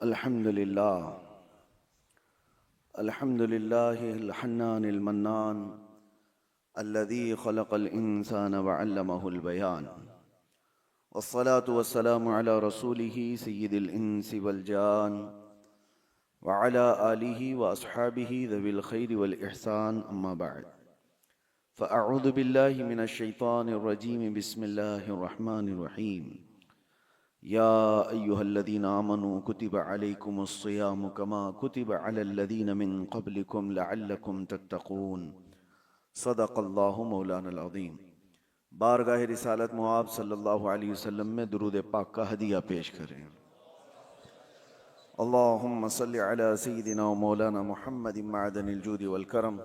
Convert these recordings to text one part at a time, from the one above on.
अल्हम्दुलिल्लाह अल्हम्दुलिल्लाहिल हन्नानिल मन्नान अल्लज़ी खलक़ल इंसान व अल्लमहुल बयान वस्सलातु वस्सलामु अला रसूलिही सय्यिदिल इंसि वल जान व अला आलिहि व अस्हाबिहि ज़विल खैरि वल इहसान अम्मा बअद फ़अऊज़ु बिल्लाहि मिनश शैतानिर रजीम बिस्मिल्लाहिर रहमानिर रहीम या अय्युहल्लज़ीना आमनू कुतिबा अलैकुमुस्सियामु कमा कुतिबा अलल्लज़ीना मिन क़ब्लिकुम लअल्लकुम तत्तक़ून सदक़ल्लाहु मौलाना अज़ीम। बारगाह रिसालत मुआब सल्लल्लाहु अलैहि वसल्लम में दुरूद पाक का हदिया पेश करें। अल्लाहुम्मा सल्लि अला सय्यिदिना व मौलाना मुहम्मदिन मअदनिल जूदि वल करम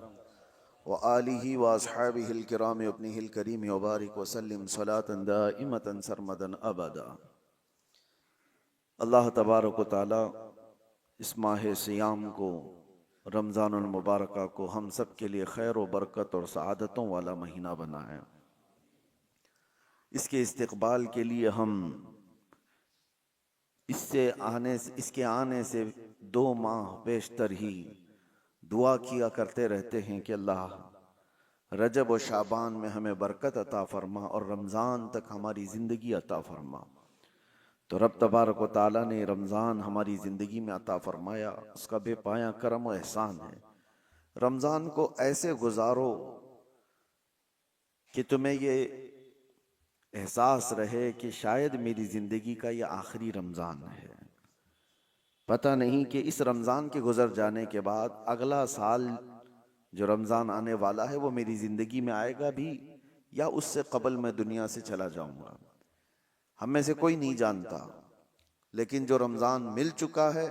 व आलिहि व अस्हाबिहिल किराम व इब्निहिल करीम व बारिक व सल्लिम सलातन दाइमतन सरमदन अबदा। अल्लाह तबारक व तआला इस माह सियाम को, रमज़ानुल मुबारक को हम सब के लिए खैर व बरकत और सआदतों वाला महीना बनाए। इसके इस्तक़बाल के लिए हम इसके आने से 2 माह पेशतर ही दुआ किया करते रहते हैं कि अल्लाह रजब और शाबान में हमें बरकत अता फरमा और रमज़ान तक हमारी ज़िंदगी अता फरमा। तो रब तबारक व तआला ने रमज़ान हमारी ज़िंदगी में अता फरमाया, उसका बेपाया करम व एहसान है। रमज़ान को ऐसे गुजारो कि तुम्हें ये एहसास रहे कि शायद मेरी ज़िंदगी का ये आखिरी रमज़ान है। पता नहीं कि इस रमज़ान के गुजर जाने के बाद अगला साल जो रमज़ान आने वाला है वो मेरी ज़िंदगी में आएगा भी या उससे कबल मैं दुनिया से चला जाऊंगा। हम में से कोई नहीं जानता, लेकिन जो रमज़ान मिल चुका है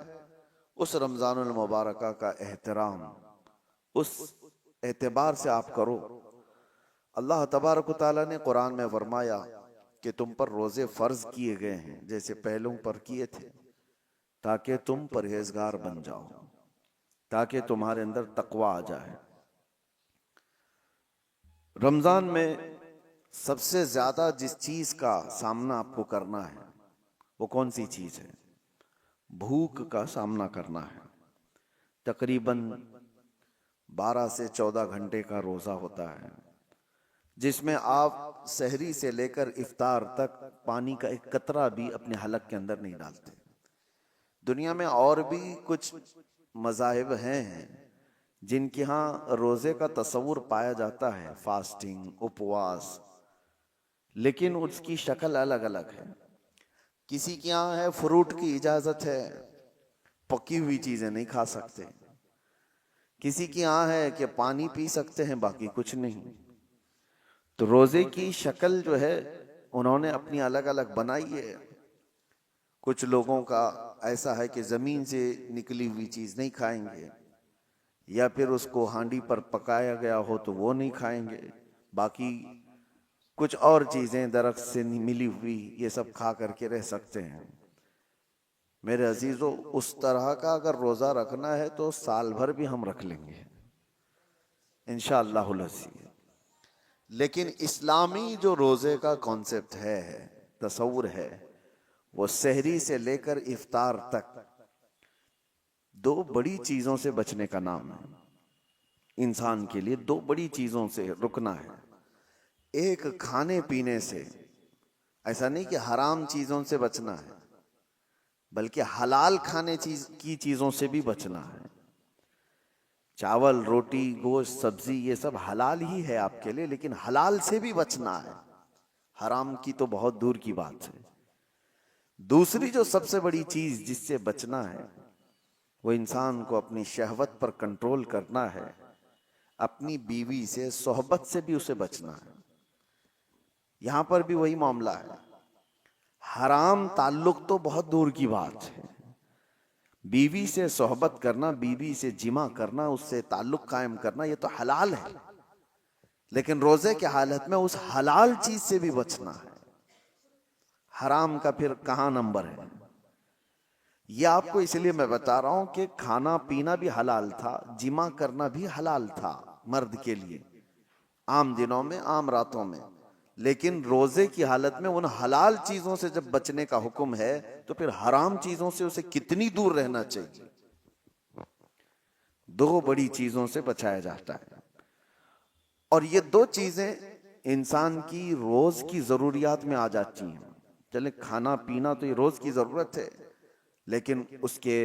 उस रमज़ानुल मुबारक का एहतराम उस एतबार से आप करो। अल्लाह तबारक व तआला ने कुरान में फरमाया कि तुम पर रोज़े फ़र्ज किए गए हैं जैसे पहलों पर किए थे, ताकि तुम परहेजगार बन जाओ, ताकि तुम्हारे अंदर तकवा आ जाए। रमज़ान में सबसे ज्यादा जिस चीज का सामना आपको करना है वो कौन सी चीज है? भूख का सामना करना है। तकरीबन 12 से 14 घंटे का रोजा होता है, जिसमें आप सहरी से लेकर इफ्तार तक पानी का एक कतरा भी अपने हलक के अंदर नहीं डालते। दुनिया में और भी कुछ मज़ाहिब हैं जिनके यहाँ रोजे का तस्वुर पाया जाता है, फास्टिंग, उपवास, लेकिन उसकी शक्ल अलग अलग है। किसी के यहाँ है फ्रूट की इजाजत है, पकी हुई चीजें नहीं खा सकते। किसी के यहाँ है कि पानी पी सकते हैं, बाकी कुछ नहीं। तो रोजे की शक्ल जो है उन्होंने अपनी अलग अलग बनाई है। कुछ लोगों का ऐसा है कि जमीन से निकली हुई चीज नहीं खाएंगे, या फिर उसको हांडी पर पकाया गया हो तो वो नहीं खाएंगे, बाकी कुछ और चीजें दरख्त से मिली हुई ये सब खा करके रह सकते हैं। मेरे अजीजों, उस तरह का अगर रोजा रखना है तो साल भर भी हम रख लेंगे इंशाअल्लाहुल अज़ीज़। लेकिन इस्लामी जो रोजे का कॉन्सेप्ट है, तसव्वुर है, वो सहरी से लेकर इफ्तार तक 2 बड़ी चीजों से बचने का नाम है। इंसान के लिए 2 बड़ी चीजों से रुकना है। एक, खाने पीने से, ऐसा नहीं कि हराम चीजों से बचना है, बल्कि हलाल खाने की चीजों से भी बचना है। चावल, रोटी, गोश्त, सब्जी ये सब हलाल ही है आपके लिए, लेकिन हलाल से भी बचना है, हराम की तो बहुत दूर की बात है। दूसरी जो सबसे बड़ी चीज जिससे बचना है वो इंसान को अपनी शहवत पर कंट्रोल करना है। अपनी बीवी से, सोहबत से भी उसे बचना है। यहां पर भी वही मामला है। हराम ताल्लुक तो बहुत दूर की बात है, बीवी से सोहबत करना, बीवी से जिमा करना, उससे ताल्लुक कायम करना, ये तो हलाल है। लेकिन रोजे की हालत में उस हलाल चीज से भी बचना है। हराम का फिर कहां नंबर है? ये आपको इसलिए मैं बता रहा हूं कि खाना पीना भी हलाल था, जिमा करना भी हलाल था मर्द के लिए, आम दिनों में, आम रातों में। लेकिन रोजे की हालत में उन हलाल चीजों से जब बचने का हुक्म है तो फिर हराम चीजों से उसे कितनी दूर रहना चाहिए। दो बड़ी चीजों से बचाया जाता है, और ये दो चीजें इंसान की रोज की जरूरियात में आ जाती हैं। चले खाना पीना तो ये रोज की जरूरत है, लेकिन उसके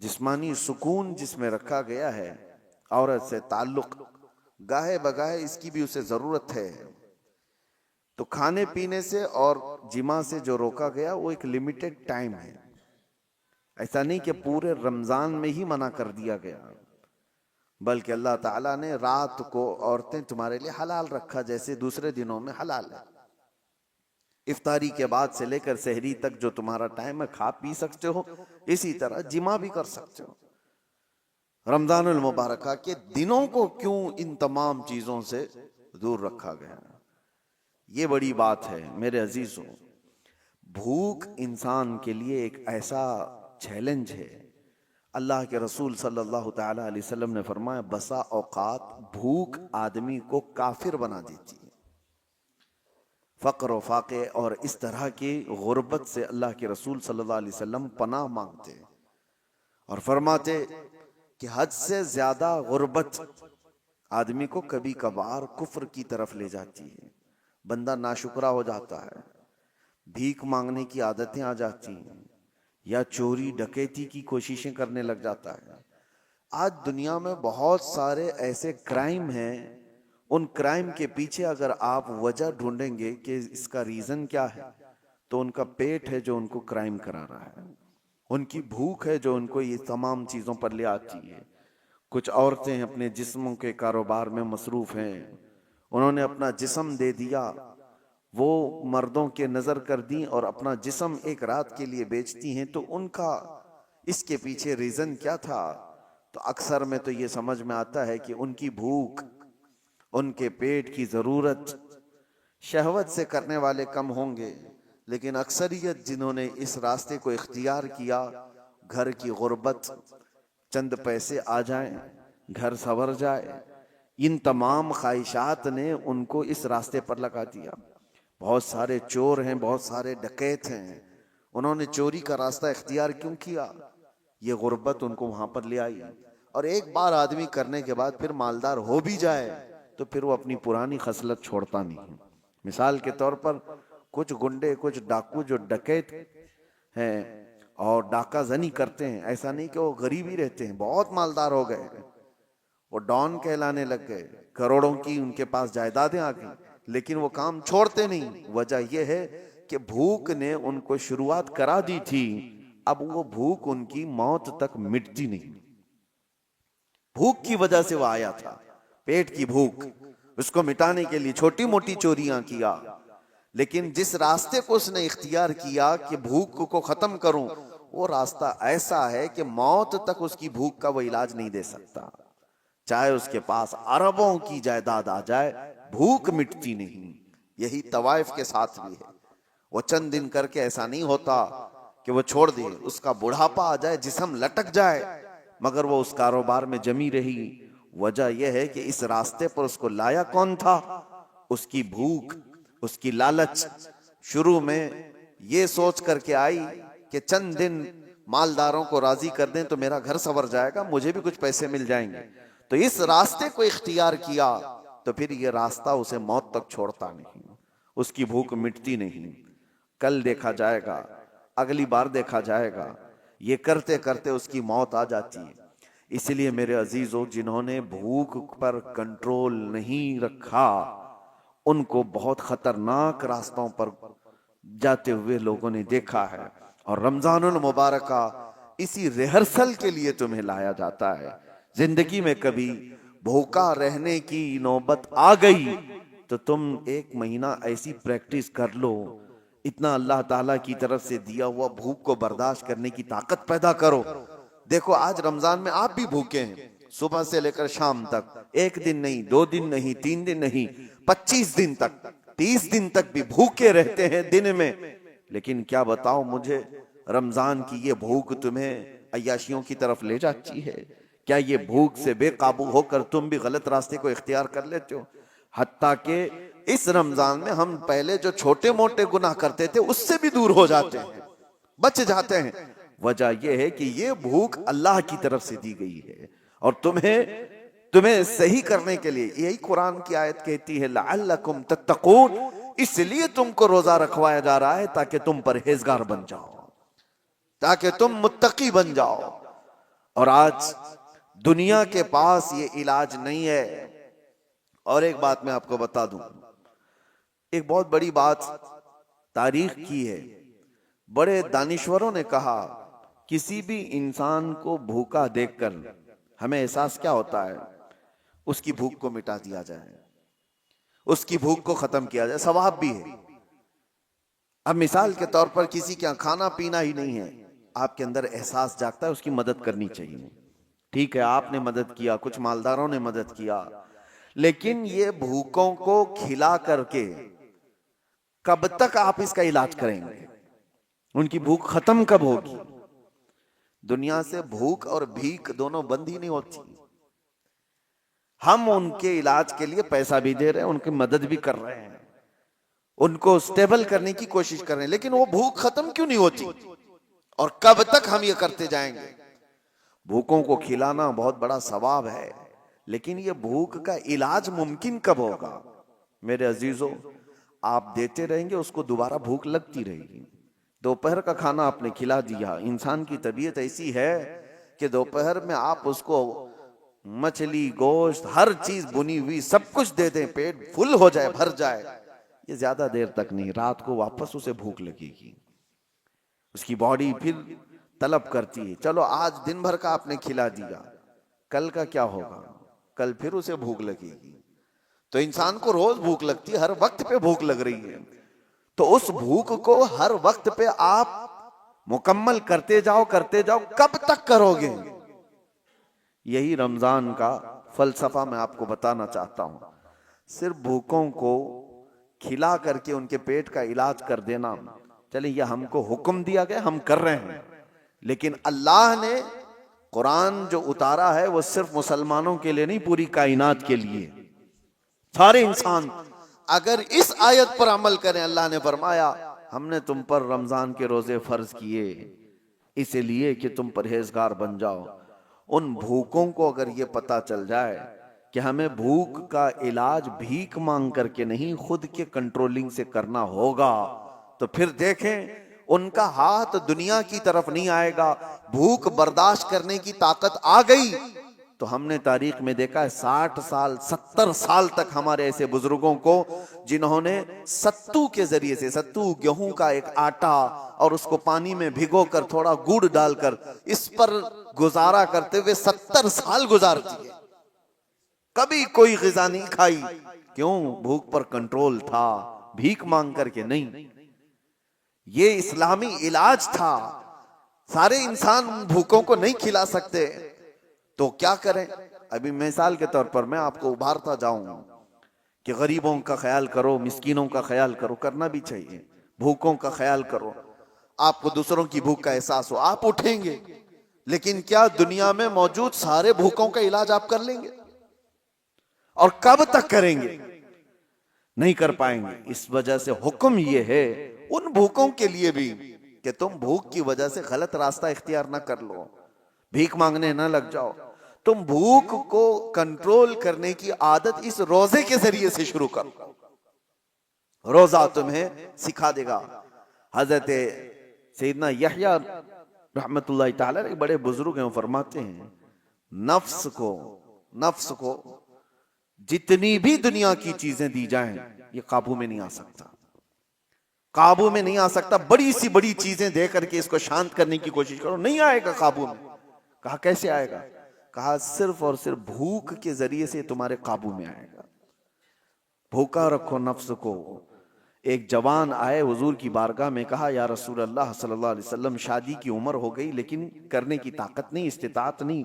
जिस्मानी सुकून जिसमें रखा गया है, औरत से ताल्लुक गाहे बगाहे इसकी भी उसे जरूरत है। तो खाने पीने से और जिमा से जो रोका गया वो एक लिमिटेड टाइम है। ऐसा नहीं कि पूरे रमजान में ही मना कर दिया गया, बल्कि अल्लाह ताला ने रात को औरतें तुम्हारे लिए हलाल रखा, जैसे दूसरे दिनों में हलाल है। इफ्तारी के बाद से लेकर सहरी तक जो तुम्हारा टाइम है खा पी सकते हो, इसी तरह जिमा भी कर सकते हो। रमजानुल मुबारक के दिनों को क्यों इन तमाम चीजों से दूर रखा गया, ये बड़ी बात है मेरे अजीजों। भूख इंसान के लिए एक ऐसा चैलेंज है। अल्लाह के रसूल सल्लल्लाहु ताला अलैहि वसल्लम ने फरमाया, बसा औकात भूख आदमी को काफिर बना देती है। फक्र व फाके और इस तरह की गुर्बत से अल्लाह के रसूल सल्लल्लाहु अलैहि वसल्लम पनाह मांगते और फरमाते कि हद से ज्यादा गुर्बत आदमी को कभी कभार कुफ्र की तरफ ले जाती है। बंदा नाशुक्रा हो जाता है, भीख मांगने की आदतें आ जाती हैं, या चोरी डकैती की कोशिशें करने लग जाता है। आज दुनिया में बहुत सारे ऐसे क्राइम हैं, उन क्राइम के पीछे अगर आप वजह ढूंढेंगे कि इसका रीजन क्या है, तो उनका पेट है जो उनको क्राइम करा रहा है, उनकी भूख है जो उनको ये तमाम चीजों पर ले आती है। कुछ औरतें अपने जिस्मों के कारोबार में मसरूफ हैं, उन्होंने अपना जिस्म दे दिया, वो मर्दों के नजर कर दी और अपना जिस्म एक रात के लिए बेचती हैं। तो उनका इसके पीछे रीजन क्या था? तो अक्सर में तो ये समझ में आता है कि उनकी भूख, उनके पेट की जरूरत शहवत से करने वाले कम होंगे, लेकिन अक्सरियत जिन्होंने इस रास्ते को इख्तियार किया, घर की गुर्बत, चंद पैसे आ जाएं, घर संवर जाए, इन तमाम ख्वाहिशात ने उनको इस रास्ते पर लगा दिया। बहुत सारे चोर हैं, बहुत सारे डकैत हैं, उन्होंने चोरी का रास्ता इख्तियार क्यों किया? ये गुर्बत उनको वहां पर ले आई। और एक बार आदमी करने के बाद फिर मालदार हो भी जाए तो फिर वो अपनी पुरानी खसलत छोड़ता नहीं। मिसाल के तौर पर कुछ गुंडे, कुछ डाकू जो डकैत हैं और डाका जनी करते हैं, ऐसा नहीं कि वो गरीब ही रहते हैं, बहुत मालदार हो गए, वो डॉन कहलाने लग गए, करोड़ों की उनके पास जायदादें आ गई, लेकिन वो काम छोड़ते नहीं। वजह यह है कि भूख ने उनको शुरुआत करा दी थी, अब वो भूख उनकी मौत तक मिटती नहीं। भूख की वजह से वो आया था, पेट की भूख, उसको मिटाने के लिए छोटी मोटी चोरियां किया, लेकिन जिस रास्ते को उसने इख्तियार किया कि भूख को खत्म करूं, वो रास्ता ऐसा है कि मौत तक उसकी भूख का वो इलाज नहीं दे सकता। चाहे उसके पास अरबों की जायदाद आ जाए, भूख मिटती नहीं। यही तवाइफ के साथ भी है। वो चंद दिन करके ऐसा नहीं होता कि वो छोड़ दे, उसका बुढ़ापा आ जाए, जिस्म लटक जाए, मगर वो उस कारोबार में जमी रही। वजह यह है कि इस रास्ते पर उसको लाया कौन था? उसकी भूख, उसकी लालच। शुरू में ये सोच करके आई कि चंद दिन मालदारों को राजी कर दें तो मेरा घर संवर जाएगा, मुझे भी कुछ पैसे मिल जाएंगे। तो इस रास्ते को इख्तियार किया तो फिर ये रास्ता उसे मौत तक छोड़ता नहीं, उसकी भूख मिटती नहीं। कल देखा जाएगा, अगली बार देखा जाएगा, ये करते करते उसकी मौत आ जाती है। इसलिए मेरे अजीजों, जिन्होंने भूख पर कंट्रोल नहीं रखा, उनको बहुत खतरनाक रास्तों पर जाते हुए लोगों ने देखा है। और रमजानुल मुबारक का इसी रिहर्सल के लिए तुम्हें लाया जाता है। जिंदगी में कभी भूखा रहने की नौबत आ गई तो तुम एक महीना ऐसी प्रैक्टिस कर लो, इतना अल्लाह ताला की तरफ से दिया हुआ भूख को बर्दाश्त करने की ताकत पैदा करो। देखो आज रमजान में आप भी भूखे हैं, सुबह से लेकर शाम तक, एक दिन नहीं, 2 दिन नहीं, 3 दिन नहीं, 25 दिन तक, 30 दिन तक भी भूखे रहते हैं दिन में। लेकिन क्या बताओ मुझे, रमजान की ये भूख तुम्हें अय्याशियों की तरफ ले जाती है? क्या ये भूख से बेकाबू होकर तुम भी गलत रास्ते को इख्तियार कर लेते हो? हत्ता के इस रमजान में हम पहले जो छोटे मोटे गुनाह करते थे उससे भी दूर हो जाते हैं, बच जाते हैं। वजह यह है कि ये भूख अल्लाह की तरफ से दी गई है और तुम्हें सही करने के लिए, यही कुरान की आयत कहती है लअल्लकुम तत्तकून, इसलिए तुमको रोजा रखवाया जा रहा है ताकि तुम परहेजगार बन जाओ, ताकि तुम मुत्तकी बन जाओ। और आज दुनिया के पास ये इलाज नहीं है। और एक बात मैं आपको बता दूं, एक बहुत बड़ी बात तारीख की है, बड़े दानिश्वरों ने कहा किसी भी इंसान को भूखा देखकर हमें एहसास क्या होता है, उसकी भूख को मिटा दिया जाए, उसकी भूख को खत्म किया जाए, सवाब भी है। अब मिसाल के तौर पर किसी के खाना पीना ही नहीं है, आपके अंदर एहसास जागता है उसकी मदद करनी चाहिए, ठीक है आपने मदद किया, कुछ मालदारों ने मदद किया, लेकिन ये भूखों को खिला करके कब तक आप इसका इलाज करेंगे? उनकी भूख खत्म कब होगी? दुनिया से भूख और भीख दोनों बंद ही नहीं होती। हम उनके इलाज के लिए पैसा भी दे रहे हैं, उनकी मदद भी कर रहे हैं, उनको स्टेबल करने की कोशिश कर रहे हैं, लेकिन वो भूख खत्म क्यों नहीं होती? और कब तक हम ये करते जाएंगे? भूखों को खिलाना बहुत बड़ा सवाब है, लेकिन ये भूख का इलाज मुमकिन कब होगा? मेरे अजीजों, आप देते रहेंगे उसको दोबारा भूख लगती रहेगी। दोपहर का खाना आपने खिला दिया, इंसान की तबीयत ऐसी है कि दोपहर में आप उसको मछली, गोश्त, हर चीज बुनी हुई सब कुछ दे दें, पेट फुल हो जाए, भर जाए, ये ज्यादा देर तक नहीं, रात को वापस उसे भूख लगेगी, उसकी बॉडी फिर तलब करती है। चलो आज दिन भर का आपने खिला दिया, कल का क्या होगा? कल फिर उसे भूख लगेगी। तो इंसान को रोज भूख लगती है, हर वक्त पे भूख लग रही है, तो उस भूख को हर वक्त पे आप मुकम्मल करते जाओ, कब तक करोगे? यही रमजान का फलसफा मैं आपको बताना चाहता हूं। सिर्फ भूखों को खिला करके उनके पेट का इलाज कर देना, चले यह हमको हुक्म दिया गया, हम कर रहे हैं, लेकिन अल्लाह ने कुरान जो उतारा है वो सिर्फ मुसलमानों के लिए नहीं, पूरी कायनात के लिए। सारे इंसान अगर इस आयत पर अमल करें, अल्लाह ने फरमाया हमने तुम पर रमजान के रोजे फर्ज किए इसलिए कि तुम परहेजगार बन जाओ। उन भूखों को अगर ये पता चल जाए कि हमें भूख का इलाज भीख मांग करके नहीं, खुद के कंट्रोलिंग से करना होगा, तो फिर देखें उनका हाथ दुनिया की तरफ नहीं आएगा। भूख बर्दाश्त करने की ताकत आ गई तो हमने तारीख में देखा है 60 साल 70 साल तक हमारे ऐसे बुजुर्गों को जिन्होंने सत्तू के जरिए से, सत्तू गेहूं का एक आटा, और उसको पानी में भिगो कर थोड़ा गुड़ डालकर इस पर गुजारा करते हुए 70 साल गुजार दिए, कभी कोई ग़िज़ा नहीं खाई। क्यों? भूख पर कंट्रोल था, भीख मांग करके नहीं। ये इस्लामी इलाज था। सारे इंसान भूखों को नहीं खिला सकते, तो क्या करें? अभी मिसाल के तौर पर मैं आपको उभारता जाऊं कि गरीबों का ख्याल करो, मिस्कीनों का ख्याल करो, करना भी चाहिए, भूखों का ख्याल करो, आपको दूसरों की भूख का एहसास हो, आप उठेंगे। लेकिन क्या दुनिया में मौजूद सारे भूखों का इलाज आप कर लेंगे? और कब तक करेंगे? नहीं कर पाएंगे। इस वजह से हुक्म यह है उन भूखों के लिए भी कि तुम भूख की वजह से गलत रास्ता इख्तियार ना कर लो, भीख मांगने ना लग जाओ। तुम भूख को कंट्रोल करने की आदत इस रोजे के जरिए से शुरू करो। रोजा तुम्हें सिखा देगा। हजरत सैयदना यहया रहमतुल्लाह तआला एक बड़े बुजुर्ग हैं, वो फरमाते हैं नफ्स को जितनी भी दुनिया की चीजें दी जाएं ये काबू में नहीं आ सकता, काबू में नहीं आ सकता। बड़ी सी बड़ी चीजें दे करके इसको शांत करने की कोशिश करो, नहीं आएगा काबू में। कहा कैसे आएगा? कहा सिर्फ और सिर्फ भूख के जरिए से तुम्हारे काबू में आएगा। भूखा रखो नफ्स को। एक जवान आए हुजूर की बारगाह में, कहा या रसूल अल्लाह सल्लल्लाहु अलैहि वसल्लम, शादी की उम्र हो गई लेकिन करने की ताकत नहीं, इस्तिताअत नहीं,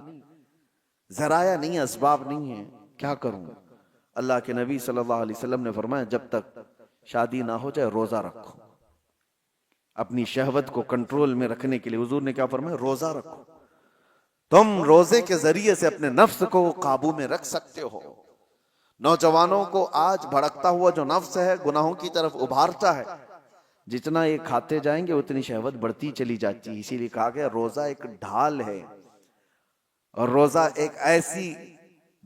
जराया नहीं, असबाब नहीं है, क्या करूं? अल्लाह के नबी सल्लल्लाहु अलैहि वसल्लम ने फरमाया जब तक शादी ना हो जाए रोजा रखो। अपनी शहवत को कंट्रोल में रखने के लिए हुजूर ने क्या फरमाया? रोजा रखो। तुम रोजे के जरिए से अपने नफ्स को काबू में रख सकते हो। नौजवानों को आज भड़कता हुआ जो नफ्स है गुनाहों की तरफ उभारता है, जितना ये खाते जाएंगे उतनी शहवत बढ़ती चली जाती है। इसीलिए कहा गया रोजा एक ढाल है और रोजा एक ऐसी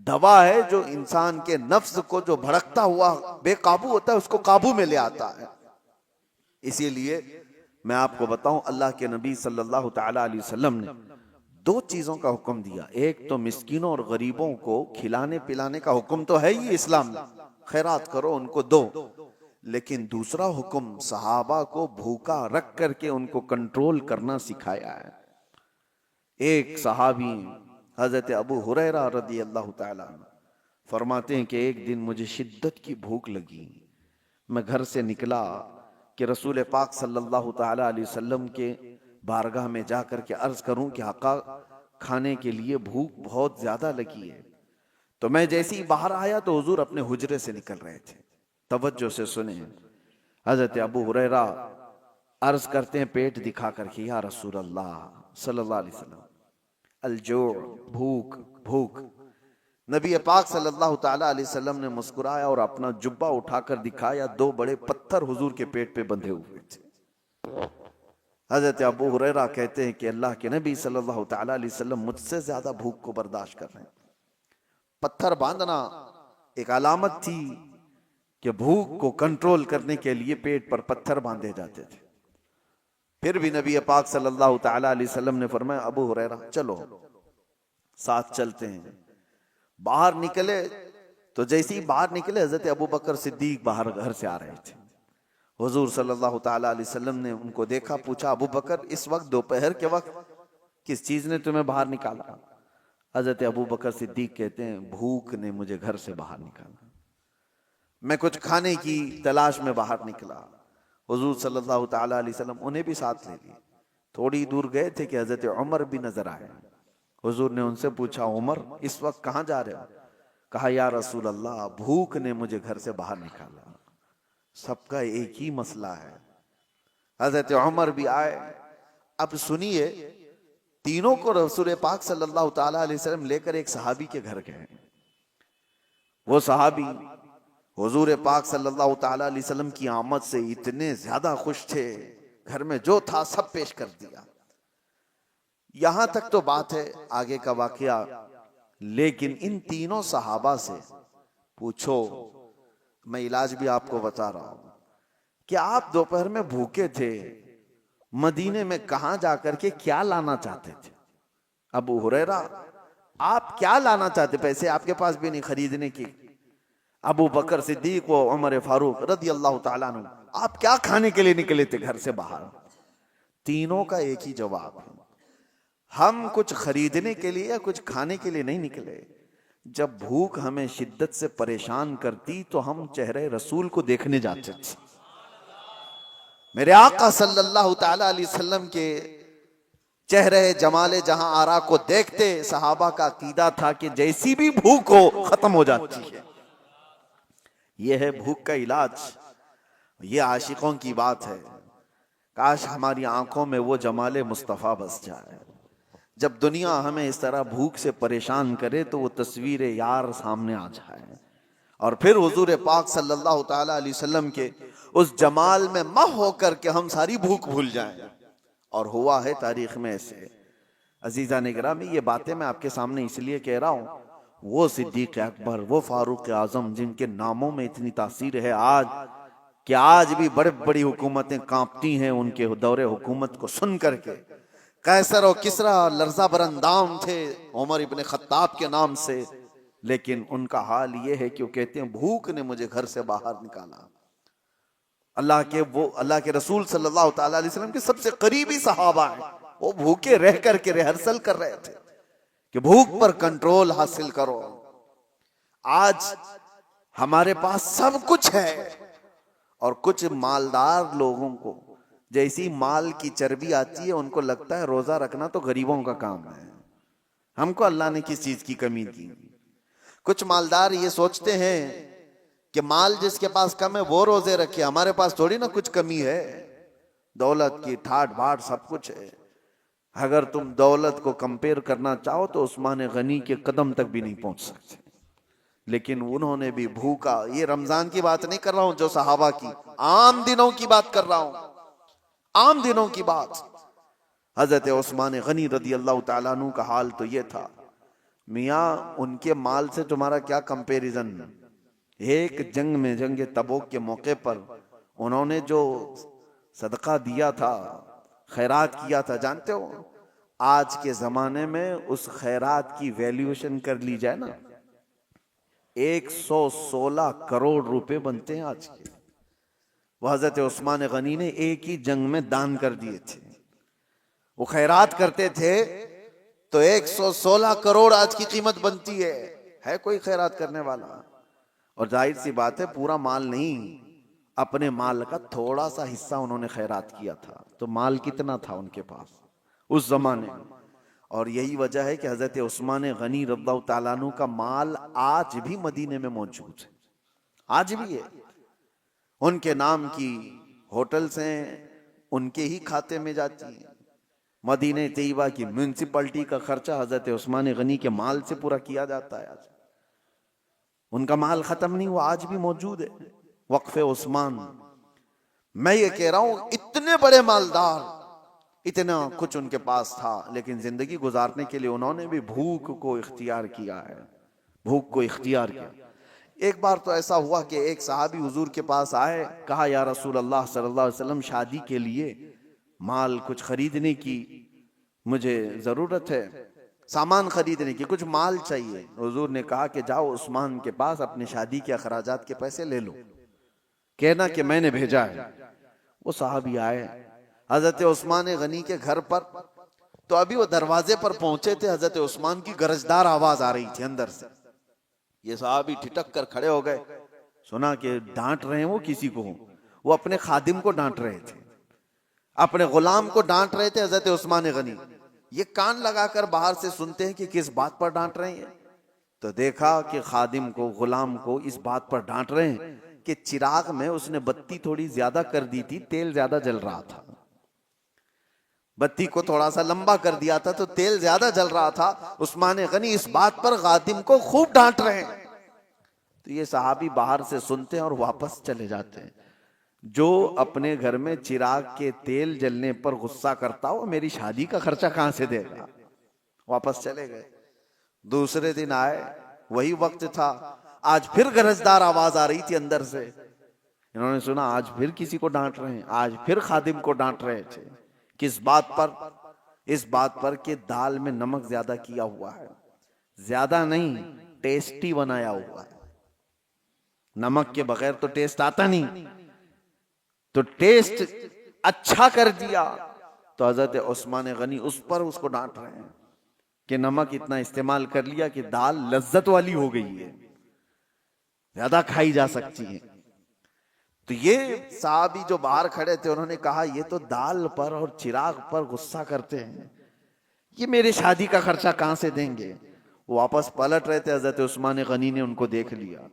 दवा है जो इंसान के नफ्स को जो भड़कता हुआ बेकाबू होता है उसको काबू में ले आता है। इसीलिए मैं आपको बताऊं, अल्लाह के नबी सल्लल्लाहु तआला अलैहि वसल्लम ने दो चीजों का हुक्म दिया। एक तो मिस्किनों और गरीबों को खिलाने पिलाने का हुक्म तो है ही इस्लाम में, खैरात करो उनको दो, लेकिन दूसरा हुक्म सहाबा को भूखा रख करके उनको कंट्रोल करना सिखाया है। एक सहाबी हजरत अबू हुरैरा रदी अल्लाह तआला फरमाते हैं कि एक दिन मुझे शिद्दत की भूख लगी, मैं घर से निकला कि रसूल पाक सल्लल्लाहु तआला अलैहि वसल्लम के बारगाह में जाकर के अर्ज करूं कि आका खाने के लिए भूख बहुत ज्यादा लगी है। तो मैं जैसे ही बाहर आया तो हुजूर अपने हुजरे से निकल रहे थे। तवज्जो से सुने, हजरत अबू हुरैरा अर्ज करते हैं पेट दिखा करके, या रसूल अल्लाह सल्लल्लाहु अलैहि वसल्लम अलजो, भूख भूख। नबी पाक सल्लल्लाहु तआला अलैहि वसल्लम ने मुस्कुराया और अपना जुब्बा उठाकर दिखाया, दो बड़े पत्थर हुजूर के पेट पे बंधे हुए थे। हजरत अबू हुरैरा कहते हैं कि अल्लाह के नबी सल्लल्लाहु तआला अलैहि वसल्लम मुझसे ज्यादा भूख को बर्दाश्त कर रहे हैं। पत्थर बांधना एक अलामत थी कि भूख को कंट्रोल करने के लिए पेट पर पत्थर बांधे जाते थे। फिर भी नबी पाक सल्लल्लाहु तआला अलैहि वसल्लम ने फरमाया, अबू हुरैरा चलो साथ चलते हैं। बाहर निकले तो जैसे ही बाहर निकले हजरत अबू बकर सिद्दीक बाहर घर से आ रहे थे। हुजूर सल्लल्लाहु तआला अलैहि वसल्लम ने उनको देखा, पूछा अबू बकर इस वक्त दोपहर के वक्त किस चीज ने तुम्हें बाहर निकाला? हजरत अबू बकर सिद्दीक कहते हैं भूख ने मुझे घर से बाहर निकाला, मैं कुछ खाने की तलाश में बाहर निकला। हुजूर सल्लल्लाहु तआला अलैहि वसल्लम उन्हें भी साथ ले लिए। थोड़ी दूर गए थे कि हजरत उमर भी नजर आए। हुजूर ने उनसे पूछा, उमर इस वक्त कहां जा रहे हो? कहा, या रसूल अल्लाह भूख ने मुझे घर से बाहर निकाला। सबका एक ही मसला है। हजरत उमर भी आए। अब सुनिए, तीनों को रसूल पाक सल्लल्लाहु तआला अलैहि वसल्लम लेकर एक सहाबी के घर गए। वो सहाबी हुजूर पाक सल्लल्लाहु तआला अलैहि वसल्लम की आमद से इतने ज्यादा खुश थे, घर में जो था सब पेश कर दिया। यहां तक तो बात है आगे का वाकया, लेकिन इन तीनों सहाबा से पूछो, मैं इलाज भी आपको बता रहा हूं कि आप दोपहर में भूखे थे, मदीने में कहां जाकर के क्या लाना चाहते थे? अबू हुरैरा आप क्या लाना चाहते? पैसे आपके पास भी नहीं खरीदने की। अबू बकर सिद्दीक व उमर फारूक रदी अल्लाह तआला अन्हु, आप क्या खाने के लिए निकले थे घर से बाहर? तीनों का एक ही जवाब है, हम कुछ खरीदने के लिए या कुछ खाने के लिए नहीं निकले। जब भूख हमें शिद्दत से परेशान करती तो हम चेहरे रसूल को देखने जाते थे। मेरे आका सल्लल्लाहु तआला अलैहि वसल्लम के चेहरे जमाले जहां आरा को देखते, सहाबा का अकीदा था कि जैसी भी भूख हो खत्म हो जाती है। यह है भूख का इलाज। ये आशिकों की बात है। काश हमारी आंखों में वो जमाले मुस्तफा बस जाए। जब दुनिया हमें इस तरह भूख से परेशान करे तो वो तस्वीर यार सामने आ जाए और फिर हुजूर पाक सल्लल्लाहु तआला अलैहि वसल्लम के उस जमाल में मह होकर के हम सारी भूख भूल जाएं। और हुआ है तारीख में ऐसे। अजीजा निगरामी, ये बातें मैं आपके सामने इसलिए कह रहा हूं, वो सिद्दीक अकबर, वो फारूक आजम जिनके नामों में इतनी तासीर है आज कि आज भी बड़ी बड़ी हुकूमतें कांपती हैं उनके दौरे हुकूमत को सुन करके। कैसर और किसरा लर्जा बरंदाम थे उमर इब्ने खत्ताब के नाम से, लेकिन उनका हाल ये है कि वो कहते हैं भूख ने मुझे घर से बाहर निकाला। अल्लाह के रसूल सल्लल्लाहु तआला अलैहि वसल्लम के सबसे करीबी सहाबा हैं, वो भूखे रह करके रिहर्सल कर रहे थे कि भूख पर कंट्रोल हासिल करो। आज हमारे पास सब कुछ है और कुछ मालदार लोगों को जैसी माल की चर्बी आती है उनको लगता है रोजा रखना तो गरीबों का काम है, हमको अल्लाह ने किस चीज की कमी दी। कुछ मालदार ये सोचते हैं कि माल जिसके पास कम है वो रोजे रखे, हमारे पास थोड़ी ना कुछ कमी है। दौलत की ठाट बाट सब कुछ है। अगर तुम दौलत को कंपेयर करना चाहो तो उस्मान गनी के कदम तक भी नहीं पहुंच सकते। लेकिन उन्होंने भी भूखा, ये रमजान की बात नहीं कर रहा हूं जो सहाबा की, आम दिनों की बात कर रहा हूं, आम दिनों की बात। हजरत उस्मान गनी रदी अल्लाह तआला अन्हु का हाल तो ये था, मियाँ उनके माल से तुम्हारा क्या कंपैरिजन। एक जंग में, जंग तबूक के मौके पर उन्होंने जो सदका दिया था, खैरात किया था, जानते हो आज के जमाने में उस खैरात की वैल्यूएशन कर ली जाए ना, 116 करोड़ रुपए बनते हैं आज के। वह हजरत उस्मान गनी ने एक ही जंग में दान कर दिए थे। वो खैरात करते थे तो 116 करोड़ आज की कीमत बनती है कोई खैरात करने वाला? और जाहिर सी बात है पूरा माल नहीं, अपने माल का थोड़ा सा हिस्सा उन्होंने खैरात किया था। तो माल कितना था उनके पास उस जमाने में? और यही वजह है कि हजरत उस्मान गनी रज़ियल्लाहु ताला अन्हु का माल आज भी मदीने में मौजूद है, आज भी है। उनके नाम की होटल्स हैं, उनके ही खाते में जाती हैं। मदीने तैयबा की म्युनिसिपैलिटी का खर्चा हजरत उस्मान गनी के माल से पूरा किया जाता है। आज उनका माल खत्म नहीं हुआ, आज भी मौजूद है वक्फे उस्मान। मैं ये कह रहा हूं इतने बड़े मालदार, इतना कुछ उनके पास था, लेकिन जिंदगी गुजारने के लिए उन्होंने भी भूख को इख्तियार किया है, भूख को इख्तियार किया। एक बार तो ऐसा हुआ कि एक सहाबी हुजूर के पास आए, कहा या रसूल अल्लाह सल्लल्लाहु अलैहि वसल्लम शादी के लिए माल कुछ खरीदने की मुझे जरूरत है, सामान खरीदने की, कुछ माल चाहिए। हुजूर ने कहा कि जाओ उस्मान के पास अपनी शादी के अखराजात के पैसे ले लो, कहना कि मैंने भेजा है। वो साहबी आए हजरत उस्मान गनी के घर पर, तो अभी वो दरवाजे पर पहुंचे थे, हजरत उस्मान की गरजदार आवाज आ रही थी अंदर से। ये साहबी ठिठक कर खड़े हो गए, सुना कि डांट रहे हैं वो किसी को, वो अपने खादिम को डांट रहे थे, अपने गुलाम को डांट रहे थे हजरत उस्मान गनी। ये कान लगाकर बाहर से सुनते हैं कि किस बात पर डांट रहे हैं। तो देखा कि खादिम को, गुलाम को इस बात पर डांट रहे हैं कि चिराग में उसने बत्ती थोड़ी ज्यादा कर दी थी, तेल ज्यादा जल रहा था, बत्ती को थोड़ा सा लंबा कर दिया था तो तेल ज्यादा जल रहा था। उस्मान गनी इस बात पर खादिम को खूब डांट रहे हैं। तो ये सहाबी बाहर से सुनते हैं और वापस चले जाते हैं। जो अपने घर में चिराग के तेल जलने पर गुस्सा करता हो, मेरी शादी का खर्चा कहां से देगा? वापस चले गए। दूसरे दिन आए, वही वक्त था, आज फिर गरजदार आवाज आ रही थी अंदर से। इन्होंने सुना आज फिर किसी को डांट रहे हैं, आज फिर खादिम को डांट रहे थे। किस बात पर? इस बात पर कि दाल में नमक ज्यादा किया हुआ है। ज्यादा नहीं, टेस्टी बनाया हुआ है। नमक के बगैर तो टेस्ट आता नहीं, तो टेस्ट अच्छा कर दिया। तो हजरत उस्मान गनी उस पर उसको डांट रहे हैं कि नमक इतना इस्तेमाल कर लिया कि दाल लज्जत वाली हो गई है, ज्यादा खाई जा सकती है। तो ये साहबी जो बाहर खड़े थे उन्होंने कहा ये तो दाल पर और चिराग पर गुस्सा करते हैं, ये मेरे शादी का खर्चा कहां से देंगे? वो वापस पलट रहे थे, हजरत उस्मान गनी ने उनको देख लिया,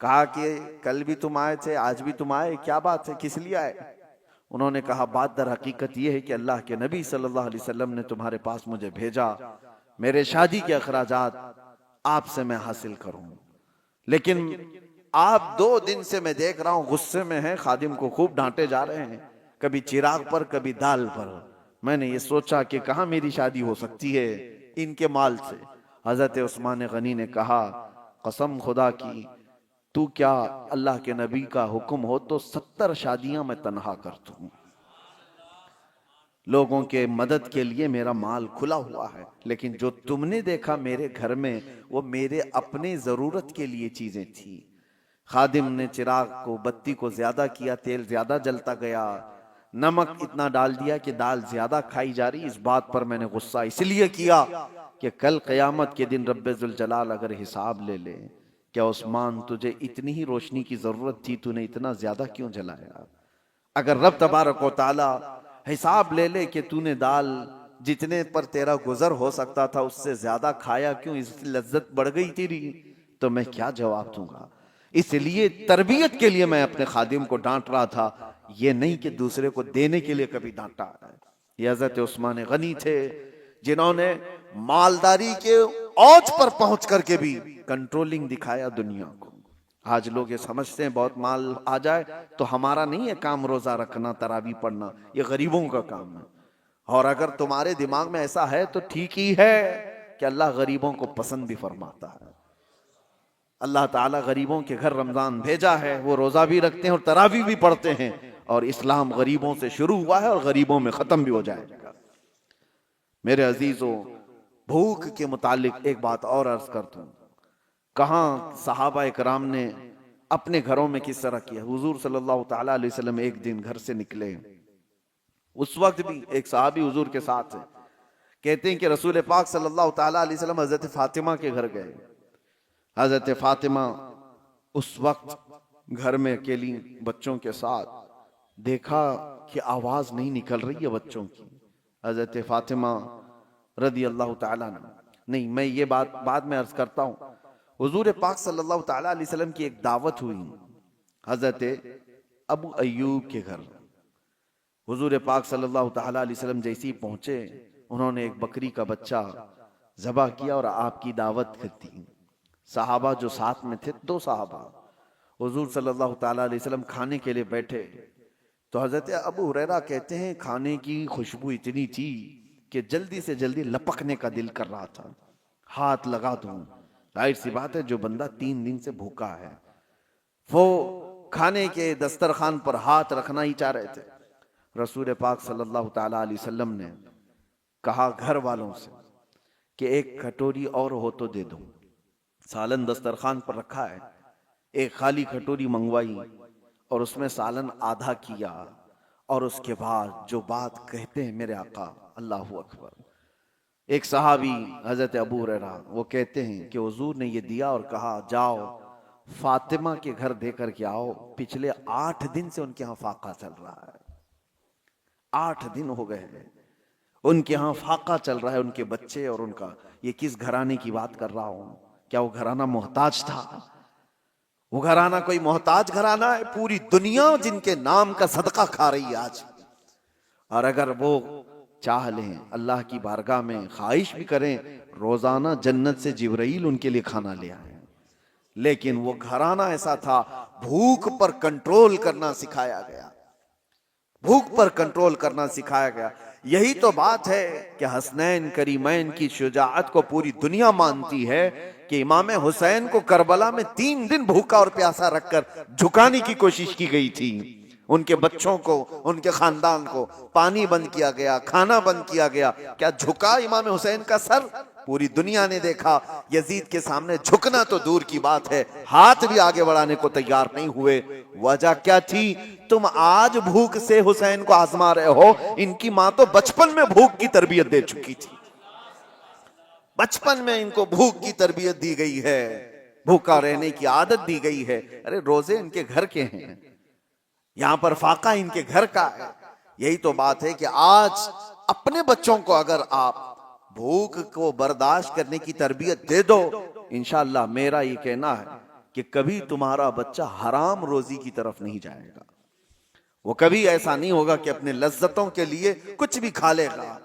कहा कि कल भी तुम आए थे, आज भी तुम आए, क्या बात है, किस लिए आए? उन्होंने कहा बात दर हकीकत यह है कि अल्लाह के नबी सल्लल्लाहु अलैहि वसल्लम ने तुम्हारे पास मुझे भेजा, मेरे शादी के अखराजात आपसे मैं हासिल करूं, लेकिन आप 2 दिन से मैं देख रहा हूं गुस्से में हैं, खादिम को खूब डांटे जा रहे हैं, कभी चिराग पर कभी दाल पर। मैंने ये सोचा कि कहां मेरी शादी हो सकती है इनके माल से। हजरत उस्मान गनी ने कहा कसम खुदा की, तू क्या अल्लाह के नबी का हुक्म हो तो 70 शादियां मैं तन्हा कर दूं। लोगों के मदद के लिए मेरा माल खुला हुआ है, लेकिन जो तुमने देखा मेरे घर में वो मेरे अपने जरूरत के लिए चीजें थी। खादिम ने चिराग को, बत्ती को ज्यादा किया, तेल ज्यादा जलता गया, नमक इतना डाल दिया कि दाल ज्यादा खाई जा रही। इस बात पर मैंने गुस्सा इसलिए किया कि कल क़यामत के दिन रब्बे जुल जलाल अगर हिसाब ले ले, क्या उस्मान तुझे इतनी ही रोशनी की जरूरत थी, तूने इतना ज्यादा क्यों जलाया? अगर रब तबारक व तआला हिसाब ले ले कि तूने दाल जितने पर तेरा गुजर हो सकता था उससे ज्यादा खाया क्यों, इसकी लज्जत बढ़ गई तेरी, तो मैं क्या जवाब दूंगा? इसलिए तरबियत के लिए मैं अपने खादिम को डांट रहा था, ये नहीं कि दूसरे को देने के लिए कभी डांटा है। ये हजरत उस्मान गनी थे जिन्होंने मालदारी के औज पर पहुंच करके भी कंट्रोलिंग दिखाया दुनिया को। आज लोग ये समझते हैं बहुत माल आ जाए तो हमारा नहीं है काम रोजा रखना, तरावी पढ़ना, ये गरीबों का काम है। और अगर तुम्हारे दिमाग में ऐसा है तो ठीक ही है कि अल्लाह गरीबों को पसंद भी फरमाता है। अल्लाह ताला गरीबों के घर रमजान भेजा है, वो रोजा भी रखते हैं और तरावी भी पढ़ते हैं, और इस्लाम गरीबों से शुरू हुआ है और गरीबों में खत्म भी हो जाएगा। मेरे अजीजों, भूख के मुतालिक एक बात और अर्ज करता हूं, कहां सहाबा इकराम ने अपने घरों में किस तरह किया। हुजूर सल्लल्लाहु ताला अलैहि वसल्लम एक दिन घर से निकले, उस वक्त भी एक सहाबी हुजूर के साथ है। कहते हैं कि रसूल पाक सल्लल्लाहु ताला अलैहि वसल्लम हजरत फातिमा के घर गए। हजरत फातिमा उस वक्त घर में अकेली बच्चों के साथ, देखा कि आवाज नहीं निकल रही है बच्चों की। हजरत फातिमा रदी अल्लाह ताला नहीं, मैं ये बात बाद में अर्ज करता हूं। हुजूर पाक सल्लल्लाहु ताला अलैहि वसल्लम की एक दावत हुई हजरत अबू अय्यूब के घर। हुजूर पाक सल्लल्लाहु ताला अलैहि वसल्लम जैसे ही पहुंचे, उन्होंने एक बकरी का बच्चा ज़बह किया और आपकी दावत कर दी। सहाबा जो साथ में थे, 2 सहाबा, हुजूर सल्लल्लाहु ताला अलैहि वसल्लम खाने के लिए बैठे तो हजरत अबू हुरैरा कहते हैं खाने की खुशबू इतनी थी कि जल्दी से जल्दी लपकने का दिल कर रहा था, हाथ लगा दूं। जाहिर सी बात है, जो बंदा 3 दिन से भूखा है वो खाने के दस्तरखान पर हाथ रखना ही चाह रहे थे। रसूल पाक सल्लल्लाहु ताला अलैहि वसल्लम ने कहा घर वालों से कि एक कटोरी और हो तो दे दो। सालन दस्तरखान पर रखा है, एक खाली कटोरी मंगवाई और उसमें सालन आधा किया, और उसके बाद जो बात कहते हैं मेरे आका, अल्लाहु अकबर। एक सहाबी हजरत अबू हुरैरा, वो कहते हैं कि हुजूर ने ये दिया और कहा जाओ फातिमा के घर दे करके आओ, पिछले 8 दिन से उनके यहाँ फाका चल रहा है। 8 दिन हो गए हैं उनके यहाँ फाका चल रहा है, उनके बच्चे और उनका। ये किस घराने की बात कर रहा हूं? क्या वो घराना मोहताज था? वो घराना कोई मोहताज घराना है? पूरी दुनिया जिनके नाम का सदका खा रही है आज। और अगर वो चाह लें, अल्लाह की बारगाह में ख्वाहिश भी करें, रोजाना जन्नत से जिब्राइल उनके लिए खाना ले आए। लेकिन वो घराना ऐसा था, भूख पर कंट्रोल करना सिखाया गया, भूख पर कंट्रोल करना सिखाया गया। यही तो बात है कि हसनैन करीमैन की शुजाअत को पूरी दुनिया मानती है कि इमाम हुसैन को करबला में 3 दिन भूखा और प्यासा रखकर झुकाने की कोशिश की गई थी। उनके बच्चों को, उनके खानदान को पानी बंद किया गया, खाना बंद किया गया। क्या झुका इमाम हुसैन का सर? पूरी दुनिया ने देखा। यजीद के सामने झुकना तो दूर की बात है, हाथ भी आगे बढ़ाने को तैयार नहीं हुए। वजह क्या थी? तुम आज भूख से हुसैन को आजमा रहे हो, इनकी मां तो बचपन में भूख की तरबियत दे चुकी थी। बचपन में इनको भूख की तरबियत दी गई है, भूखा रहने की आदत दी गई है। अरे रोजे इनके घर के हैं, यहां पर फाका इनके घर का है। यही तो बात है कि आज अपने बच्चों को अगर आप भूख को बर्दाश्त करने की तरबियत दे दो, इंशाअल्लाह मेरा ये कहना है कि कभी तुम्हारा बच्चा हराम रोजी की तरफ नहीं जाएगा। वो कभी ऐसा नहीं होगा कि अपने लज्जतों के लिए कुछ भी खा लेगा।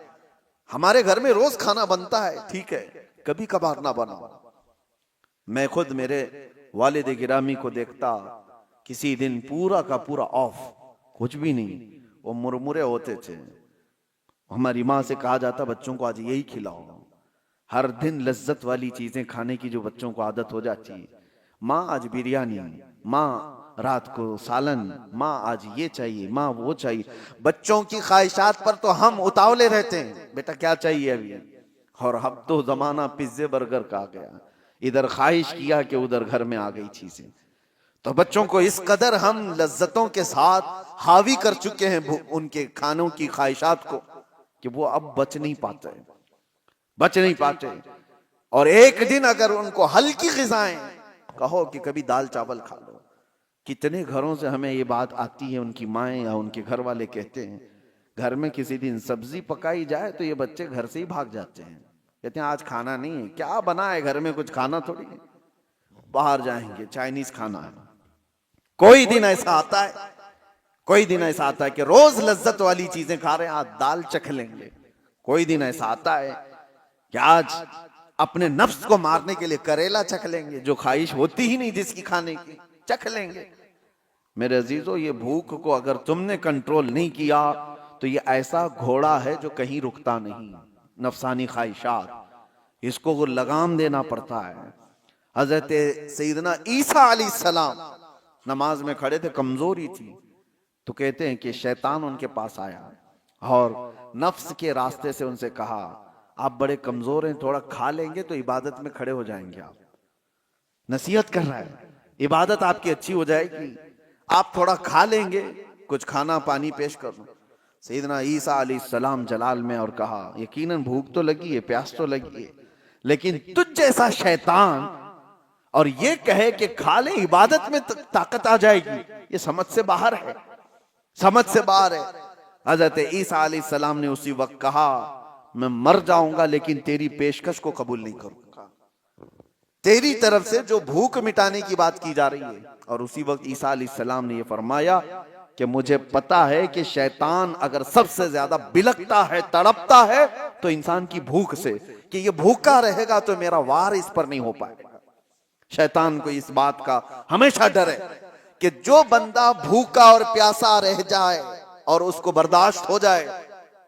हमारे घर में रोज खाना बनता है, ठीक है, कभी कभार ना बनाओ। मैं खुद मेरे वालिद गिरामी को देखता, किसी दिन पूरा का पूरा ऑफ, कुछ भी नहीं, वो मुरमुरे होते थे। हमारी माँ से कहा जाता बच्चों को आज यही खिलाओ। हर दिन लज्जत वाली चीजें खाने की जो बच्चों को आदत हो जाती है, माँ आज बिरयानी, माँ रात को सालन, माँ आज ये चाहिए, माँ वो चाहिए। बच्चों की ख्वाहिशात पर तो हम उतावले रहते हैं, बेटा क्या चाहिए अभी। और अब तो जमाना पिज्जे बर्गर का आ गया, इधर ख्वाहिश किया कि उधर घर में आ गई चीजें। तो बच्चों को इस कदर हम लज्जतों के साथ हावी कर चुके हैं उनके खानों की ख्वाहिशात को कि वो अब बच नहीं पाते। और एक दिन अगर उनको हल्की ग़िज़ाएं कहो कि कभी दाल चावल खा लो, कितने घरों से हमें ये बात आती है, उनकी माएँ या उनके घर वाले कहते हैं, घर में किसी दिन सब्जी पकाई जाए तो ये बच्चे घर से ही भाग जाते हैं, कहते हैं आज खाना नहीं है। क्या बना है घर में? कुछ खाना थोड़ी है, बाहर जाएंगे, चाइनीज खाना है। कोई दिन ऐसा आता है, कोई दिन ऐसा आता है कि रोज लज्जत वाली चीजें खा रहे हैं, आज दाल चख लेंगे। कोई दिन ऐसा आता है कि आज अपने नफ्स को मारने के लिए करेला चख लेंगे, जो ख्वाहिश होती ही नहीं जिसकी खाने की, चख लेंगे। मेरे अजीजों, ये भूख को अगर तुमने कंट्रोल नहीं किया तो ये ऐसा घोड़ा है जो कहीं रुकता नहीं। नफसानी ख्वाहिशात, इसको वो लगाम देना पड़ता है। हजरत सैयदना ईसा अलैहिस्सलाम नमाज में खड़े थे, कमजोरी थी, तो कहते हैं कि शैतान उनके पास आया और नफ्स के रास्ते से उनसे कहा, आप बड़े कमजोर हैं, थोड़ा खा लेंगे तो इबादत में खड़े हो जाएंगे। आप नसीहत कर रहा है, इबादत आपकी अच्छी हो जाएगी, आप थोड़ा खा लेंगे, कुछ खाना पानी पेश कर दो। सैयदना ईसा अलैहिस्सलाम जलाल में और कहा, यकीनन भूख तो लगी है, प्यास तो लगी है, लेकिन तुझ जैसा शैतान और ये कहे कि खा ले इबादत में ताकत आ जाएगी, ये समझ से बाहर है, समझ से बाहर है। हजरत ईसा अलैहिस्सलाम ने उसी वक्त कहा, मैं मर जाऊंगा लेकिन तेरी पेशकश को कबूल नहीं करूंगा, तेरी तरफ से जो भूख मिटाने की बात की जा रही है। और उसी वक्त ईसा अलैहिस्सलाम ने यह फरमाया कि मुझे पता है कि शैतान अगर सबसे ज्यादा बिलकता है, तड़पता है तो इंसान की भूख से, कि ये भूखा रहेगा तो मेरा वार इस पर नहीं हो पाएगा। शैतान को इस बात का हमेशा डर है कि जो बंदा भूखा और प्यासा रह जाए और उसको बर्दाश्त हो जाए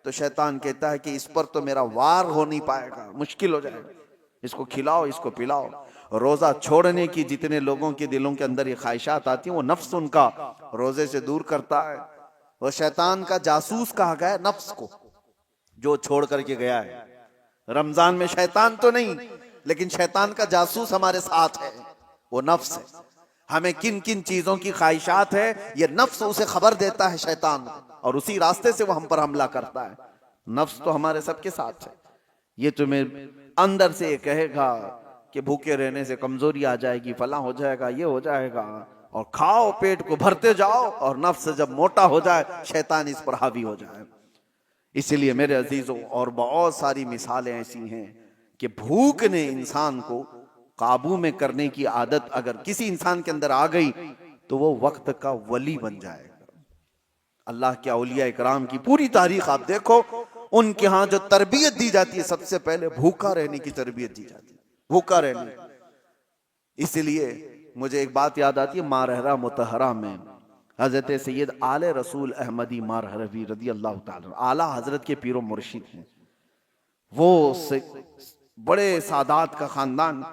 तो शैतान कहता है कि इस पर तो मेरा वार हो नहीं पाएगा, मुश्किल हो जाएगा, इसको खिलाओ, इसको पिलाओ। रोजा छोड़ने की जितने लोगों के दिलों के अंदर ये ख्वाहिशात आती हैं, वो नफ्स उनका रोजे से दूर करता है। वो शैतान का जासूस कहा गया है नफ्स को, जो छोड़ करके गया है। रमजान में शैतान तो नहीं, लेकिन शैतान का जासूस हमारे साथ है, वो नफ्स है। हमें किन किन चीजों की ख्वाहिशात है, ये नफ्स उसे खबर देता है शैतान, और उसी रास्ते से वो हम पर हमला करता है। नफ्स तो हमारे सबके साथ है। ये तुम्हें अंदर से ये कहेगा कि भूखे रहने से कमजोरी आ जाएगी, फला हो जाएगा, ये हो जाएगा, और खाओ, पेट को भरते जाओ, और नफ्स जब मोटा हो जाए शैतान इस पर हावी हो जाए। इसलिए मेरे अजीजों, और बहुत सारी मिसालें ऐसी हैं कि भूख ने इंसान को काबू में करने की आदत अगर किसी इंसान के अंदर आ गई तो वो वक्त का वली बन जाएगा। अल्लाह के औलिया इकराम की पूरी तारीख आप देखो, उनके यहाँ जो तरबियत दी जाती है, सबसे पहले भूखा रहने की तरबियत दी जाती है, भूखा रहने। इसलिए मुझे एक बात याद आती है, मारहरा मुतहरा में हजरत सैयद आले रसूल अहमदी मारहरवी रदी अल्लाह ताला, आला हजरत के पीरो मुर्शिद हैं। वो बड़े सादात का खानदान,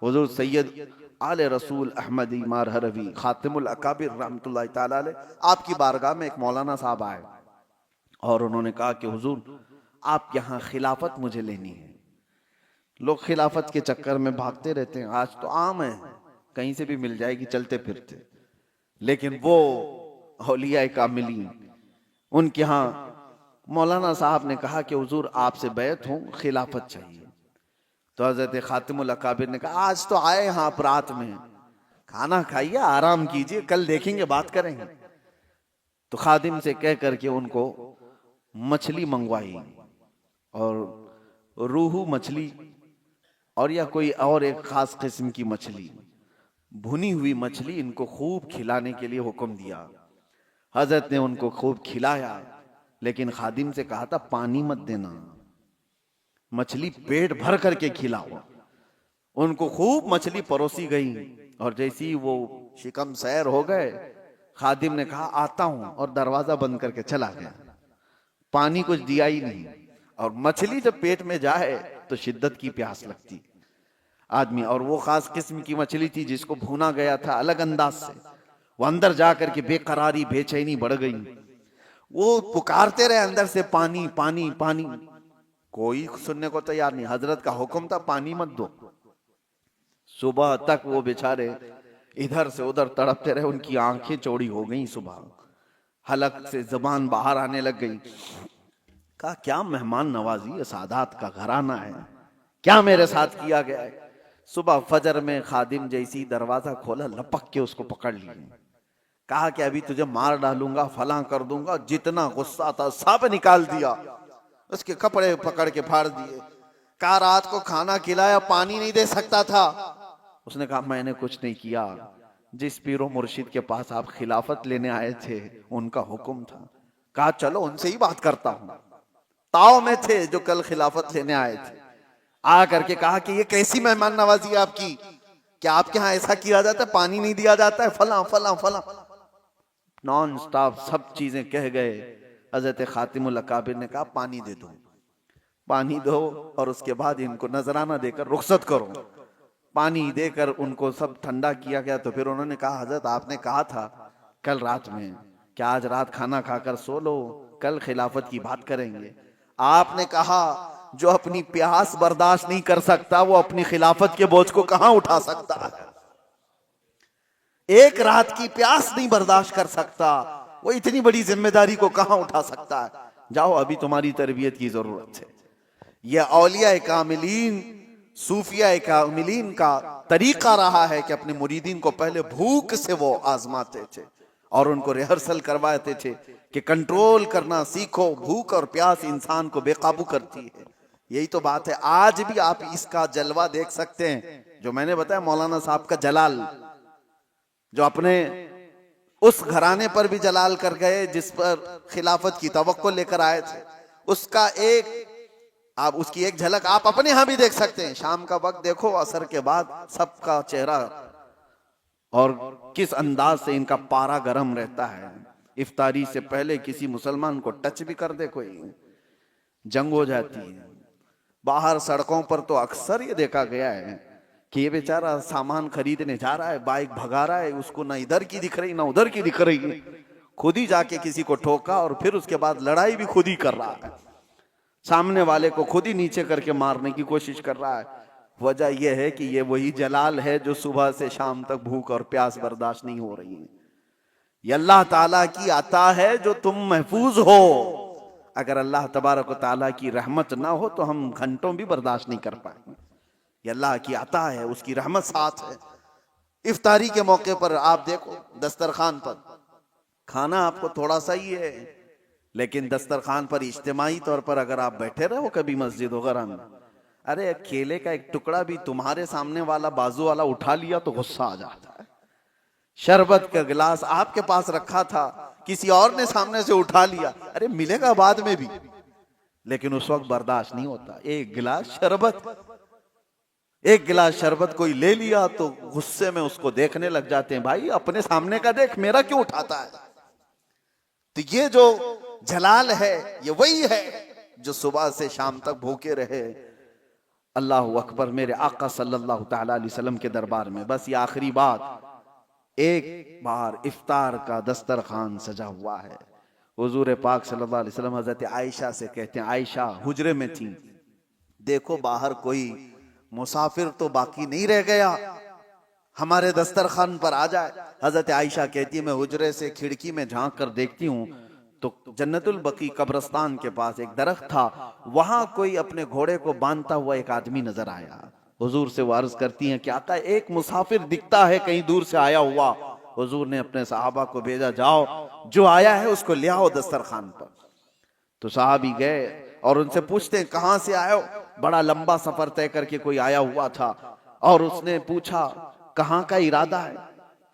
हुजूर सैयद आले रसूल अहमदी मारहरवी खातिमुल अकाबिर रहमतुल्लाह ताला अलैह, आपकी बारगाह में एक मौलाना साहब आए और उन्होंने कहा कि हुजूर आप यहाँ खिलाफत मुझे लेनी है। लोग खिलाफत के चक्कर में भागते रहते हैं, आज तो आम है, कहीं से भी मिल जाएगी चलते फिरते, लेकिन वो औलिया कामिलीन, उनके यहाँ मौलाना साहब ने कहा कि हुजूर आपसे बैत हूं, खिलाफत चाहिए। तो हजरत खातिमुल अकाबिर ने कहा, आज तो आए हैं आप रात में, खाना खाइए, आराम कीजिए, कल देखेंगे, बात करेंगे। तो खादिम से कह करके उनको मछली मंगवाई, और रूहू मछली और या कोई और एक खास किस्म की मछली, भुनी हुई मछली, इनको खूब खिलाने के लिए हुक्म दिया। हजरत ने उनको खूब खिलाया, लेकिन खादिम से कहा था पानी मत देना, मछली पेट भर करके खिलाओ। उनको खूब मछली परोसी गई, और जैसी ही वो शिकम सैर हो गए, खादिम ने कहा आता हूं, और दरवाजा बंद करके चला गया। पानी कुछ दिया ही नहीं, और मछली जब पेट में जाए तो शिद्दत की प्यास लगती आदमी। और वो खास किस्म की मछली थी जिसको भुना गया था अलग अंदाज से, वो अंदर जाकर के बेकरारी बेचैनी बढ़ गई। वो पुकारते रहे अंदर से, पानी पानी पानी, कोई सुनने को तैयार नहीं। हजरत का हुक्म था पानी मत दो। सुबह तक वो बेचारे इधर से उधर तड़पते रहे, उनकी आंखें चौड़ी हो गई, सुबह हलक से जबान बाहर आने लग गई। कहा क्या मेहमान नवाजी, सादात का घराना है, क्या मेरे साथ किया गया है। सुबह फजर में खादिम जैसी दरवाजा खोला, लपक के उसको पकड़ लिया, कहा कि अभी तुझे मार डालूंगा, फला कर दूंगा। जितना गुस्सा था सब निकाल दिया, उसके कपड़े पकड़ के फाड़ दिए। कहा रात को खाना खिलाया, पानी नहीं दे सकता था। उसने कहा मैंने कुछ नहीं किया, जिस पीरो मुर्शिद के पास आप खिलाफत लेने आए थे उनका हुक्म था। कहा चलो उनसे ही बात करता हूं। ताव में थे जो कल खिलाफत लेने आए थे, आ करके कहा कि ये कैसी मेहमान नवाजी है आपकी, क्या आपके यहाँ ऐसा किया जाता है, पानी नहीं दिया जाता है, फला फला फला, नॉन स्टॉप सब चीजें कह गए। हजरत खातिमुल अकाबिर ने कहा पानी दे दो, पानी दो, और उसके बाद इनको नजराना देकर रुखसत करो। पानी देकर उनको सब ठंडा किया गया। तो फिर उन्होंने कहा हजरत आपने कहा था कल रात में, क्या आज रात खाना खाकर सो लो, कल खिलाफत की बात करेंगे। आपने कहा जो अपनी प्यास बर्दाश्त नहीं कर सकता वो अपनी खिलाफत के बोझ को कहां उठा सकता है। एक रात की प्यास नहीं बर्दाश्त कर सकता, वो इतनी बड़ी जिम्मेदारी को कहां उठा सकता है। जाओ, अभी तुम्हारी तरबियत की जरूरत है। यह औलिया कामिलीन, सूफिया कामिलीन का तरीका रहा है कि अपने मुरीदीन को पहले भूख से वो आजमाते थे और उनको रिहर्सल करवाते थे कि कंट्रोल करना सीखो, भूख और प्यास इंसान को बेकाबू करती है। यही तो बात है। आज भी आप इसका जलवा देख सकते हैं, जो मैंने बताया मौलाना साहब का जलाल, जो अपने उस घराने पर भी जलाल कर गए जिस पर खिलाफत की तवक्को लेकर आए थे। उसका आप उसकी एक झलक आप अपने यहां भी देख सकते हैं। शाम का वक्त देखो, असर के बाद सबका चेहरा और किस अंदाज से इनका पारा गर्म रहता है। इफ्तारी से पहले किसी मुसलमान को टच भी कर दे कोई, जंग हो जाती है। बाहर सड़कों पर तो अक्सर ये देखा गया है कि ये बेचारा सामान खरीदने जा रहा है, बाइक भगा रहा है, उसको ना इधर की दिख रही ना उधर की दिख रही, खुद ही जाके किसी को ठोका और फिर उसके बाद लड़ाई भी खुद ही कर रहा है, सामने वाले को खुद ही नीचे करके मारने की कोशिश कर रहा है। वजह यह है कि ये वही जलाल है जो सुबह से शाम तक भूख और प्यास बर्दाश्त नहीं हो रही है। ये अल्लाह ताला की अता है जो तुम महफूज हो। अगर अल्लाह तबारक व ताला की रहमत ना हो तो हम घंटों भी बर्दाश्त नहीं कर पाएंगे। ये अल्लाह की अता है, उसकी रहमत साथ है। इफ्तारी के मौके पर आप देखो, दस्तरखान पर खाना आपको थोड़ा सा ही है, लेकिन दस्तरखान पर इज्तिमाई तौर पर अगर आप बैठे रहो कभी मस्जिद वगैरह में, अरे केले का एक टुकड़ा भी तुम्हारे सामने वाला बाजू वाला उठा लिया तो गुस्सा आ जाता है। शरबत का गिलास आपके पास रखा था, किसी और ने सामने से उठा लिया, अरे मिलेगा बाद में भी, लेकिन उस वक्त बर्दाश्त नहीं होता। एक गिलास शरबत कोई ले लिया तो गुस्से में उसको देखने लग जाते हैं, भाई अपने सामने का देख, मेरा क्यों उठाता है। तो ये जो जलाल है ये वही है जो सुबह से शाम तक भूखे रहे। अल्लाह अकबर। मेरे आका सल्लल्लाहु तआला अलैहि वसल्लम के दरबार में बस ये आखिरी बात, एक बार इफ्तार का दस्तरखान सजा हुआ है। हुजूर पाक सल्लल्लाहु अलैहि वसल्लम हजरत आयशा से कहते हैं, आयशा हुजरे में थी, देखो बाहर कोई मुसाफिर तो बाकी नहीं रह गया, हमारे दस्तरखान पर आ जाए। हजरत आयशा कहती है, मैं हुजरे से खिड़की में झांक कर देखती हूँ तो जन्नतुल बकी कब्रिस्तान के पास एक दरख्त था, वहां कोई अपने घोड़े को बांधता हुआ एक आदमी नजर आया। हुजूर से वो अर्ज करती हैं कि आका एक मुसाफिर दिखता है कहीं दूर से आया हुआ। हुजूर ने अपने सहाबा को भेजा, जाओ जो आया है उसको ले आओ दस्तरखान पर। तो साहबी गए और उनसे पूछते हैं कहां से आए हो। बड़ा लंबा सफर तय करके कोई आया हुआ था और उसने पूछा कहां का इरादा है।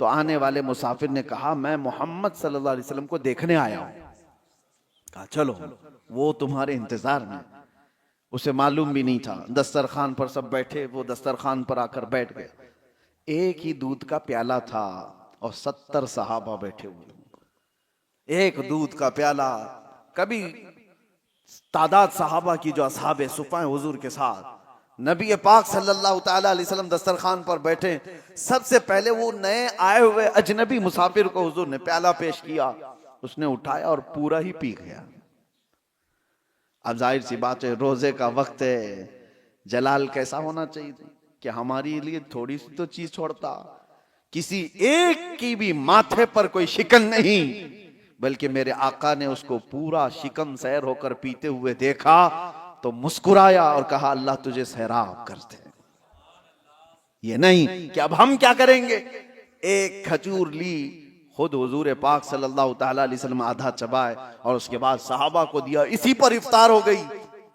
तो आने वाले मुसाफिर ने कहा, मैं मोहम्मद सल्लल्लाहु अलैहि वसल्लम को देखने आया हूं। कहा चलो वो तुम्हारे इंतजार में। उसे मालूम भी नहीं था। दस्तरखान पर सब बैठे, वो दस्तरखान पर आकर बैठ गए। एक ही दूध का प्याला था और 70 सहाबा बैठे हुए। एक दूध का प्याला। कभी तादाद सहाबा की जो असहाबे सुफ़ा हुजूर के साथ, नबी पाक सल्लल्लाहु ताला अलैहि वसल्लम दस्तरखान पर बैठे, सबसे पहले वो नए आए हुए अजनबी मुसाफिर को हुजूर ने प्याला पेश किया। उसने उठाया और पूरा ही पी गया। अब जाहिर सी बात है, रोजे का वक्त है, जलाल कैसा होना चाहिए कि हमारे लिए थोड़ी सी तो चीज छोड़ता। किसी एक की भी माथे पर कोई शिकन नहीं, बल्कि मेरे आका ने उसको पूरा शिकन सैर होकर पीते हुए देखा तो मुस्कुराया और कहा, अल्लाह तुझे सैराब कर दे। ये नहीं कि अब हम क्या करेंगे। एक खजूर ली, खुद हुजूर पाक सल्लल्लाहु ताला अलैहि वसल्लम आधा चबाए और उसके बाद सहाबा को दिया। इसी पर इफ्तार हो गई।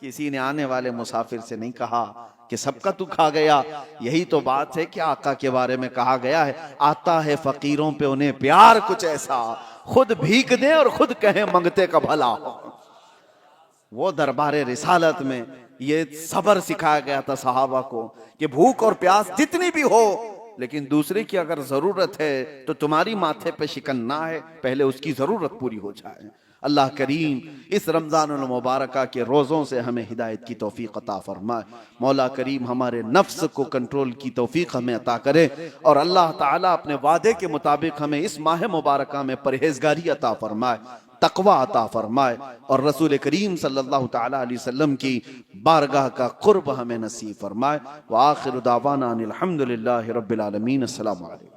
किसी ने आने वाले मुसाफिर से नहीं कहा कि सबका तू खा गया। यही तो बात है कि आका के बारे में कहा गया है, आता है फकीरों पे उन्हें प्यार कुछ ऐसा, खुद भीख दे और खुद कहे मंगते का भला हो। वो दरबारे रिसालत में ये सब्र सिखाया गया था सहाबा को कि भूख और प्यास जितनी भी हो, लेकिन दूसरे की अगर जरूरत है तो तुम्हारी माथे पे शिकन ना है, पहले उसकी जरूरत पूरी हो जाए। अल्लाह करीम इस रमजानुल मुबारक के रोज़ों से हमें हिदायत की तौफीक अता फरमाए। मौला करीम हमारे नफ्स को कंट्रोल की तौफीक हमें अता करे और अल्लाह ताला अपने वादे के मुताबिक हमें इस माह मुबारक में परहेजगारी अता फरमाए, तकवा अता फरमाए और रसूल करीम सल्लल्लाहु तआला अलैहि वसल्लम की बारगाह का कुर्ब हमें नसीब फरमाए। व आखिर दावाना अनिल हम्दुलिल्लाहि रब्बिल आलमीन। अस्सलामु अलैकुम।